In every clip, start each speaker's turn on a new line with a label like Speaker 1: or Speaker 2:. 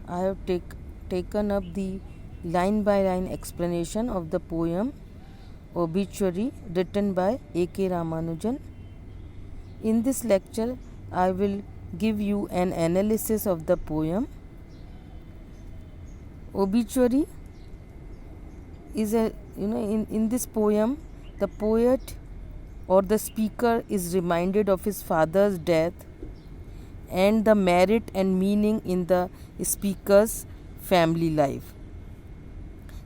Speaker 1: I have taken up the line by line explanation of the poem Obituary written by A.K. Ramanujan. In this lecture, I will give you an analysis of the poem. Obituary is in this poem, the poet or the speaker is reminded of his father's death and the merit and meaning in the speaker's family life.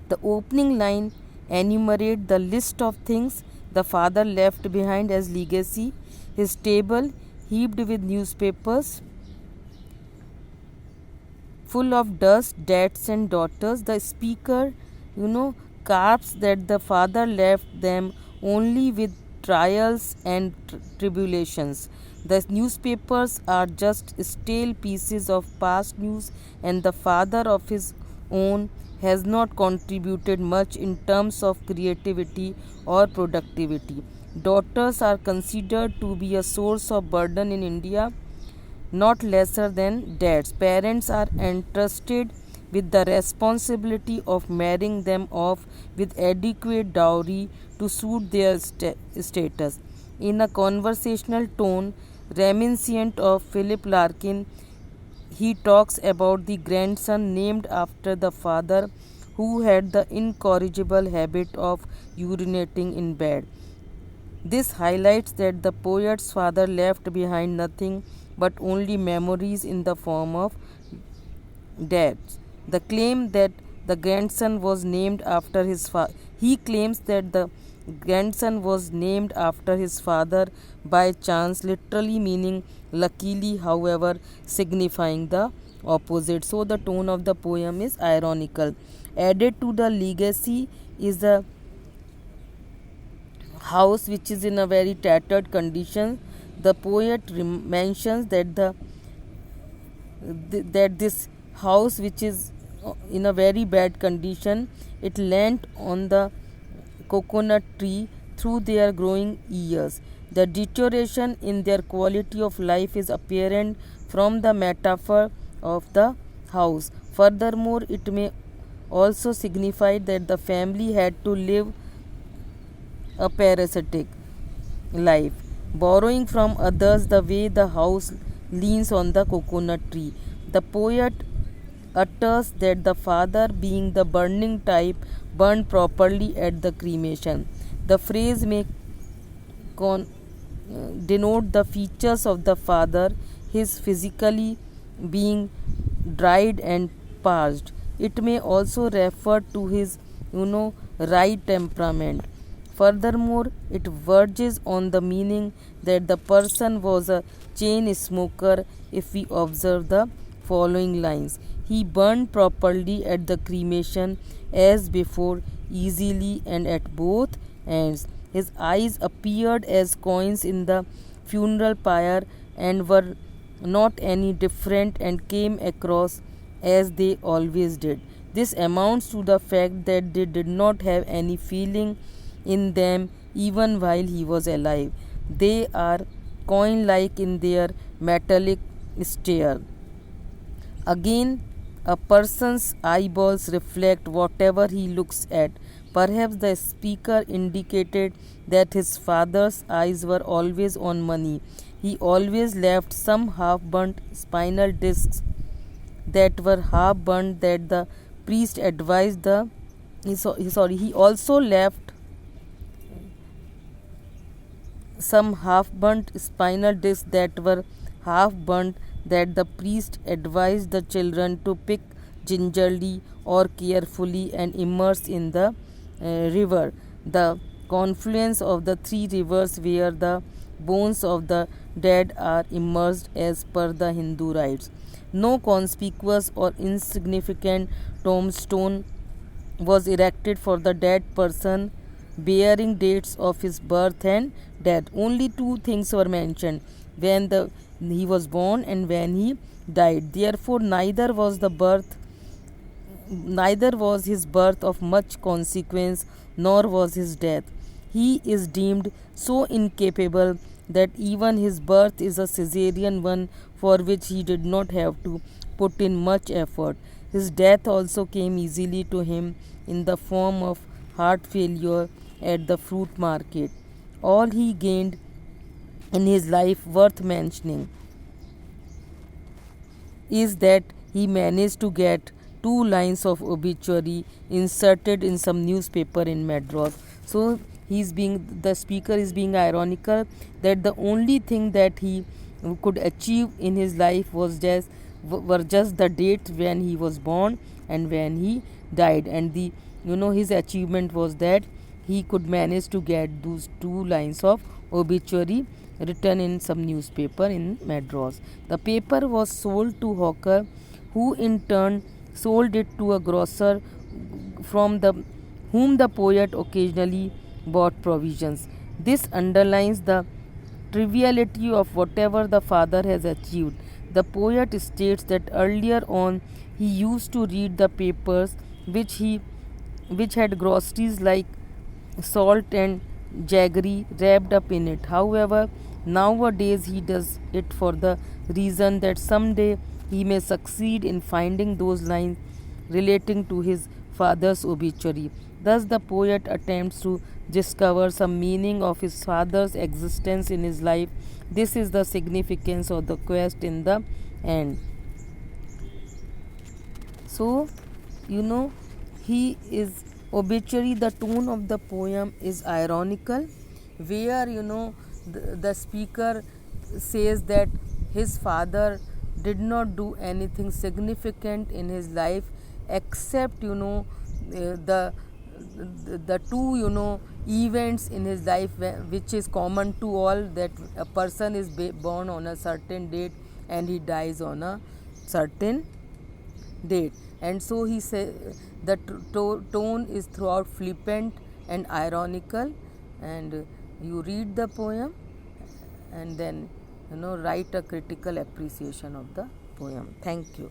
Speaker 1: The opening line enumerates the list of things the father left behind as legacy: his table heaped with newspapers, full of dust, dads and daughters. The speaker, carps that the father left them only with trials and tribulations. The newspapers are just stale pieces of past news, and the father of his own has not contributed much in terms of creativity or productivity. Daughters are considered to be a source of burden in India, not lesser than dads. Parents are entrusted with the responsibility of marrying them off with adequate dowry to suit their status. In a conversational tone reminiscent of Philip Larkin, he talks about the grandson named after the father who had the incorrigible habit of urinating in bed. This highlights that the poet's father left behind nothing but only memories in the form of dads. The claim that the grandson was named after his father, he claims that the grandson was named after his father by chance, literally meaning luckily, however, signifying the opposite. So the tone of the poem is ironical. Added to the legacy is a house which is in a very tattered condition. The poet mentions that that this house which is in a very bad condition, it leant on the coconut tree through their growing years. The deterioration in their quality of life is apparent from the metaphor of the house. Furthermore, it may also signify that the family had to live a parasitic life, borrowing from others the way the house leans on the coconut tree. The poet utters that the father, being the burning type, burned properly at the cremation. The phrase may denote the features of the father, his physically being dried and parched. It may also refer to his, right temperament. Furthermore, it verges on the meaning that the person was a chain smoker if we observe the following lines. He burned properly at the cremation as before, easily and at both ends. His eyes appeared as coins in the funeral pyre and were not any different and came across as they always did. This amounts to the fact that they did not have any feeling in them even while he was alive. They are coin like in their metallic stare. Again, a person's eyeballs reflect whatever he looks at. Perhaps the speaker indicated that his father's eyes were always on money. He always left some half burnt spinal discs that were half burnt that the priest advised the he also left some half burnt spinal discs that were half burnt that the priest advised the children to pick gingerly or carefully and immerse in the river, the confluence of the three rivers where the bones of the dead are immersed as per the Hindu rites. No conspicuous or insignificant tombstone was erected for the dead person bearing dates of his birth and death. Only two things were mentioned: when he was born and when he died. Therefore, neither was his birth of much consequence, nor was his death. He is deemed so incapable that even his birth is a Caesarean one, for which he did not have to put in much effort. His death also came easily to him in the form of heart failure at the fruit market. All he gained in his life worth mentioning is that he managed to get 2 lines of obituary inserted in some newspaper in Madras. So the speaker is being ironical that the only thing that he could achieve in his life were just the dates when he was born and when he died, and his achievement was that he could manage to get those 2 lines of obituary written in some newspaper in Madras. The paper was sold to hawker, who in turn sold it to a grocer from whom the poet occasionally bought provisions. This underlines the triviality of whatever the father has achieved. The poet states that earlier on he used to read the papers which had groceries like salt and jaggery wrapped up in it. However, nowadays he does it for the reason that someday he may succeed in finding those lines relating to his father's obituary. Thus, the poet attempts to discover some meaning of his father's existence in his life. This is the significance of the quest in the end. So, he is obituary. The tone of the poem is ironical, where the speaker says that his father did not do anything significant in his life except the two events in his life which is common to all, that a person is born on a certain date and he dies on a certain date. And so he said the tone is throughout flippant and ironical. And you read the poem and then write a critical appreciation of the poem. Thank you.